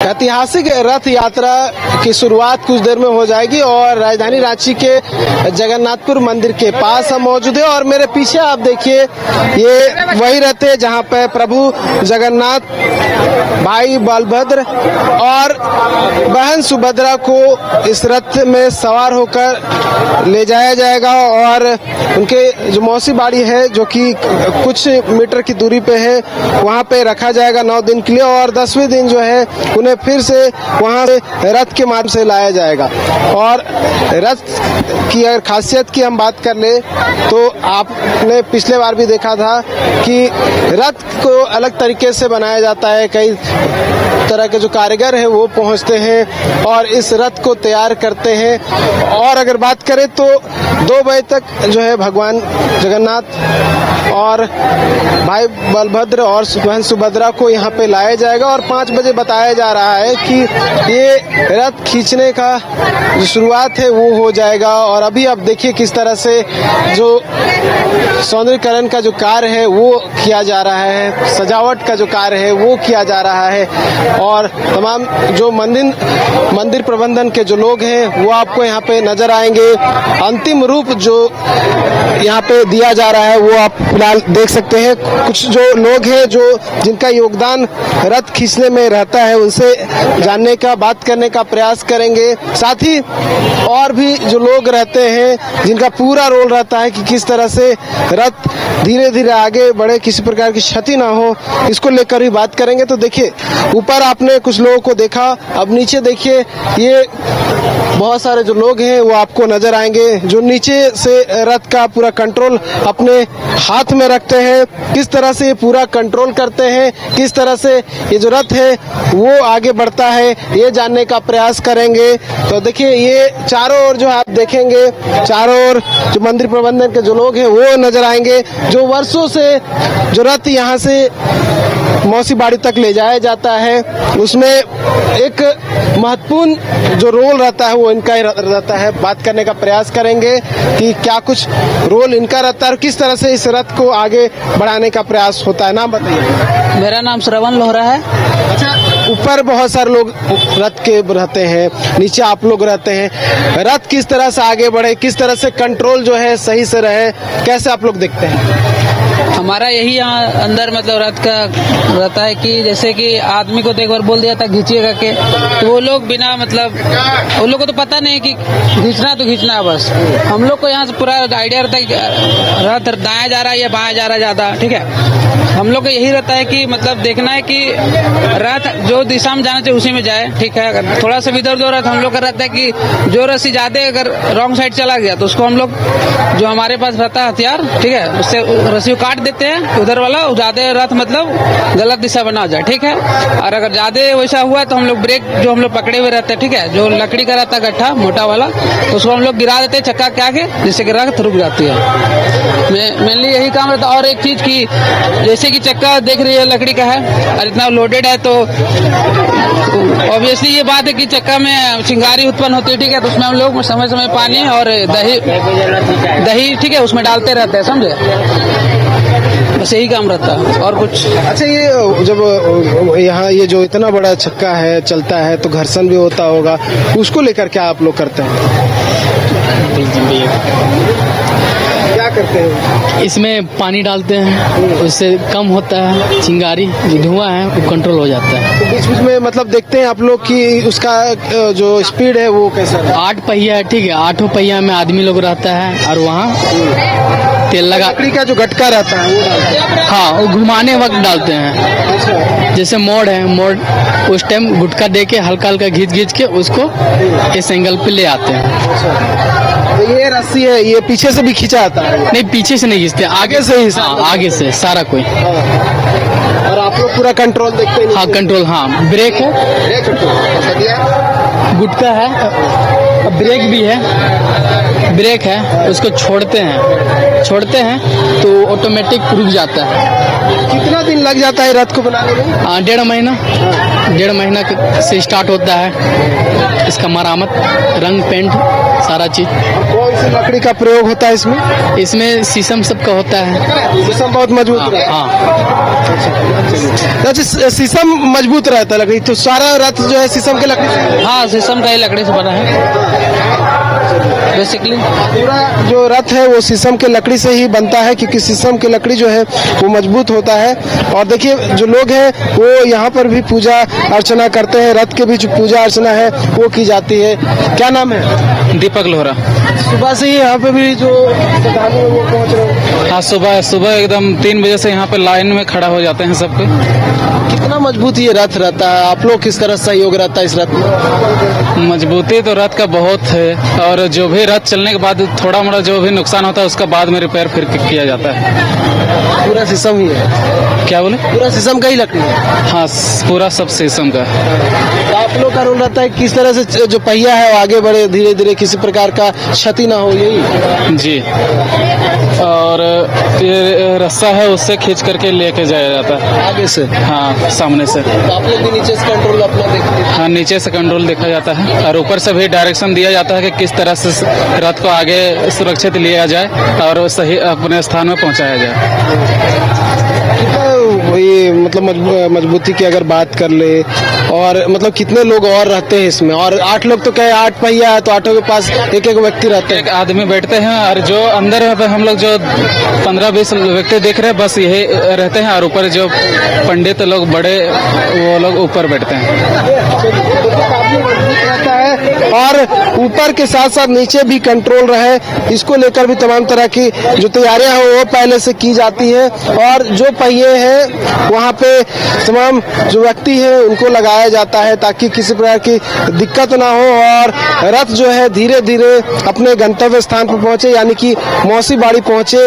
ऐतिहासिक रथ यात्रा की शुरुआत कुछ देर में हो जाएगी और राजधानी रांची के जगन्नाथपुर मंदिर के पास हम मौजूद हैं और मेरे पीछे आप देखिए ये वही रथ है जहां पर प्रभु जगन्नाथ, भाई बलभद्र और बहन सुभद्रा को इस रथ में सवार होकर ले जाया जाएगा और उनके जो मौसी बाड़ी है जो कि कुछ मीटर की दूरी पे है वहां पे रखा जाएगा 9 दिन के लिए और 10वें दिन जो है उन्हें फिर से वहां से रथ के माध्यम से लाया जाएगा। और रथ की अगर खासियत की हम बात कर ले तो आपने पिछले बार भी देखा था कि रथ को अलग तरीके से बनाया जाता है, कई तरह के जो कारीगर हैं वो पहुंचते हैं और इस रथ को तैयार करते हैं। और अगर बात करें तो 2 बजे तक जो है भगवान जगन्नाथ और भाई बलभद्र और बहन सुभद्रा को यहाँ पे लाया जाएगा और 5 बजे बताया जा रहा है कि ये रथ खींचने का जो शुरुआत है वो हो जाएगा। और अभी आप देखिए किस तरह से जो सौंदर्यीकरण का जो कार्य है वो किया जा रहा है, सजावट का जो कार्य है वो किया जा रहा है और तमाम जो मंदिर प्रबंधन के जो लोग हैं वो आपको यहाँ पे नजर आएंगे। अंतिम रूप जो यहाँ पे दिया जा रहा है वो आप फिलहाल देख सकते हैं। कुछ जो लोग हैं जो जिनका योगदान रथ खींचने में रहता है उनसे जानने का, बात करने का प्रयास करेंगे। साथ ही और भी जो लोग रहते हैं जिनका पूरा रोल रहता है कि किस तरह से रथ धीरे धीरे आगे बढ़े, किसी प्रकार की क्षति ना हो, इसको लेकर भी बात करेंगे। तो देखिए ऊपर आपने कुछ लोगों को देखा, अब नीचे देखिए ये बहुत सारे जो लोग हैं वो आपको नजर आएंगे जो नीचे से रथ का पूरा कंट्रोल अपने हाथ में रखते हैं। किस तरह से ये पूरा कंट्रोल करते हैं, किस तरह से ये जो रथ है वो आगे बढ़ता है, ये जानने का प्रयास करेंगे। तो देखिए ये चारों ओर जो आप देखेंगे, चारों ओर जो मंदिर प्रबंधन के जो लोग हैं वो नजर आएंगे। जो वर्षों से जो रथ यहाँ से मौसी बाड़ी तक ले जाया जाता है उसमें एक महत्वपूर्ण जो रोल रहता है वो इनका ही रहता है। बात करने का प्रयास करेंगे कि क्या कुछ रोल इनका रहता है और किस तरह से इस रथ को आगे बढ़ाने का प्रयास होता है। नाम बताइए। मेरा नाम श्रवण लोहरा है। अच्छा, ऊपर बहुत सारे लोग रथ के रहते हैं, नीचे आप लोग रहते हैं, रथ किस तरह से आगे बढ़े, किस तरह से कंट्रोल जो है सही से रहे, कैसे आप लोग देखते हैं? हमारा यही यहाँ अंदर मतलब रथ का रहता है कि जैसे कि आदमी को तो एक बार बोल दिया था खींचिएगा के, तो वो लोग बिना मतलब उन लोग को तो पता नहीं कि खींचना तो खींचना है बस। हम लोग को यहाँ से पूरा आइडिया रहता है कि रथ दाया जा रहा है या बाया जा रहा है ज्यादा, ठीक है। हम लोग को यही रहता है कि मतलब देखना है कि रथ जो दिशा में जाना चाहिए उसी में जाए, ठीक है। अगर थोड़ा सा इधर उधर हम लोग का रहता है कि जो रस्सी ज्यादा अगर रॉन्ग साइड चला गया तो उसको हम लोग जो हमारे पास रहता है हथियार, ठीक है, उससे रस्सी को काट देते हैं उधर वाला, ज्यादा रथ मतलब गलत दिशा बना जाए, ठीक है। और अगर ज्यादा वैसा हुआ तो हम लोग ब्रेक जो हम लोग पकड़े हुए रहते हैं, ठीक है, जो लकड़ी का रहता है गट्ठा मोटा वाला, तो उसको हम लोग गिरा देते हैं चक्का के आगे, जिससे कि रथ रुक जाती है। मेनली यही काम रहता है। और एक चीज की जैसे कि चक्का देख रही है लकड़ी का है और इतना लोडेड है तो ऑब्वियसली ये बात है कि चक्का में चिंगारी उत्पन्न होती है, ठीक है। तो उसमें हम लोग समय समय पानी और दही, ठीक है, उसमें डालते रहते हैं, समझे। बस यही काम रहता है और कुछ। अच्छा, ये जब यहाँ ये जो इतना बड़ा चक्का है चलता है तो घर्षण भी होता होगा, उसको लेकर क्या आप लोग करते हैं? क्या करते हैं? इसमें पानी डालते हैं, उससे कम होता है चिंगारी, जो धुआं है वो कंट्रोल हो जाता है। तो बीच बीच में मतलब देखते हैं आप लोग कि उसका जो स्पीड है वो कैसा है? 8 पहिया है, ठीक है, 8 पहिया में आदमी लोग रहता है और वहाँ तेल लगा, लकड़ी का जो गटका रहता है वो डालते हैं। हाँ, वो घुमाने वक्त डालते हैं। अच्छा, जैसे मोड़ है, मोड़ उस टाइम गुटका दे के हल्का हल्का घींच के उसको इस एंगल पे ले आते हैं। तो ये रस्सी है, ये पीछे से भी खींचा आता है? नहीं, पीछे से नहीं खींचते, आगे से ही। हाँ, आगे से सारा कोई। और आप लोग पूरा कंट्रोल देखते हैं? हाँ, कंट्रोल। हाँ, ब्रेक है, गुटका है, ब्रेक भी है, ब्रेक है, उसको छोड़ते हैं तो ऑटोमेटिक रुक जाता है। कितना दिन लग जाता है रथ को बनाने में? 1.5 महीना। 1.5 महीना से स्टार्ट होता है इसका मरामत, रंग पेंट सारा चीज। कौन सी लकड़ी का प्रयोग होता है इसमें? इसमें शीशम सबका होता है। शीशम बहुत मजबूत रहता है। हाँ, अच्छा, शीशम मजबूत रहता है लकड़ी, तो सारा रथ जो है शीशम के लकड़ी से? हाँ, शीशम का ही लकड़ी से बना है बेसिकली। पूरा जो रथ है वो शीशम के लकड़ी से ही बनता है, क्योंकि शीशम की लकड़ी जो है वो मजबूत होता है। और देखिए जो लोग हैं वो यहाँ पर भी पूजा अर्चना करते हैं, रथ के भी जो पूजा अर्चना है वो की जाती है। क्या नाम है? दीपक लोहरा। सुबह से ही यहाँ पे भी जो श्रद्धालु हैं वो पहुँच रहे हैं। हाँ, सुबह एकदम 3 बजे से यहाँ पे लाइन में खड़ा हो जाते हैं सबके। कितना मजबूत ये रथ रहता है? आप लोग किस तरह सहयोग रहता है इस रथ में? मजबूती तो रथ का बहुत है, और जो भी रथ चलने के बाद थोड़ा मोड़ा जो भी नुकसान होता है उसका बाद में रिपेयर फिर किया जाता है। पूरा शीशम ही है? क्या बोले? पूरा शीशम का ही लकड़ी है? हाँ, पूरा सब शीशम का। तो आप लोग का रोल रहता है किस तरह से जो पहिया है वो आगे बढ़े, धीरे धीरे किसी प्रकार का क्षति ना हो, यही? जी, और ये रस्सा है उससे खींच करके लेके जाया जाता है आगे से? हाँ, सामने से। तो आप लोग भी नीचे से कंट्रोल अपना देखते हैं? हाँ, नीचे से कंट्रोल देखा जाता है और ऊपर से भी डायरेक्शन दिया जाता है कि किस तरह से रथ को आगे सुरक्षित लिया जाए और सही अपने स्थान में पहुंचाया जाए। ये मतलब मजबूती की अगर बात कर ले, और मतलब कितने लोग और रहते हैं इसमें? और 8 लोग तो कहे 8 पहिया है तो 8 के पास एक एक व्यक्ति रहते हैं। एक आदमी बैठते हैं, और जो अंदर हम लोग जो 15-20 व्यक्ति देख रहे हैं बस यही रहते हैं, और ऊपर जो पंडित लोग बड़े वो लोग ऊपर बैठते रहता है। और ऊपर के साथ साथ नीचे भी कंट्रोल रहे, इसको लेकर भी तमाम तरह की जो तैयारियां हैं वो पहले से की जाती है। और जो पहिए हैं वहाँ पे तमाम जो व्यक्ति हैं उनको लगाया जाता है ताकि किसी प्रकार की दिक्कत ना हो, और रथ जो है धीरे धीरे अपने गंतव्य स्थान पर पहुंचे, यानी कि मौसी बाड़ी पहुंचे।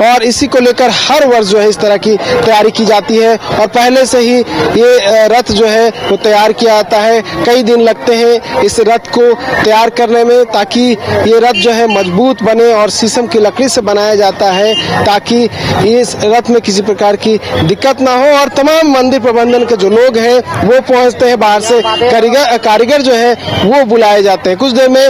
और इसी को लेकर हर वर्ष जो है इस तरह की तैयारी की जाती है, और पहले से ही ये रथ जो है वो तैयार किया जाता है। कई दिन लगते हैं इस रथ को तैयार करने में, ताकि ये रथ जो है मजबूत बने, और शीशम की लकड़ी से बनाया जाता है ताकि इस रथ में किसी प्रकार की दिक्कत ना हो। और तमाम मंदिर प्रबंधन के जो लोग हैं वो पहुंचते हैं, बाहर से कारीगर जो है वो बुलाए जाते हैं। कुछ देर में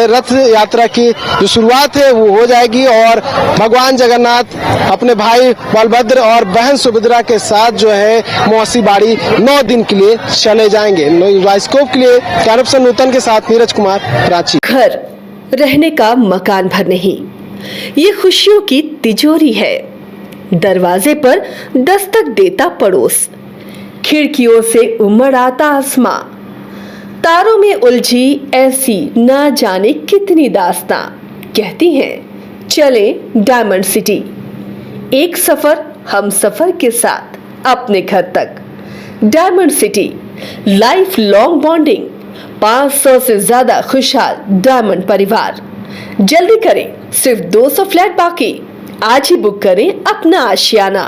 रथ यात्रा की जो शुरुआत है वो हो जाएगी, और भगवान जगन्नाथ अपने भाई बलभद्र और बहन सुभद्रा के साथ जो है मौसी बाड़ी 9 दिन के लिए चले जाएंगे। राइस्कोप के लिए कैनप से नूतन के साथ नीरज कुमार, रांची। घर रहने का मकान भर नहीं, ये खुशियों की तिजोरी है। दरवाजे पर दस्तक देता पड़ोस, खिड़कियों से उमड़ आता आसमां, तारों में उलझी ऐसी ना जाने कितनी दास्तां। कहती हैं चले डायमंड सिटी, एक सफर हम सफर के साथ अपने घर तक। Diamond city, life long bonding, 500 से ज्यादा खुशहाल डायमंड परिवार। जल्दी करें, सिर्फ 200 फ्लैट बाकी। आज ही बुक करें अपना आशियाना।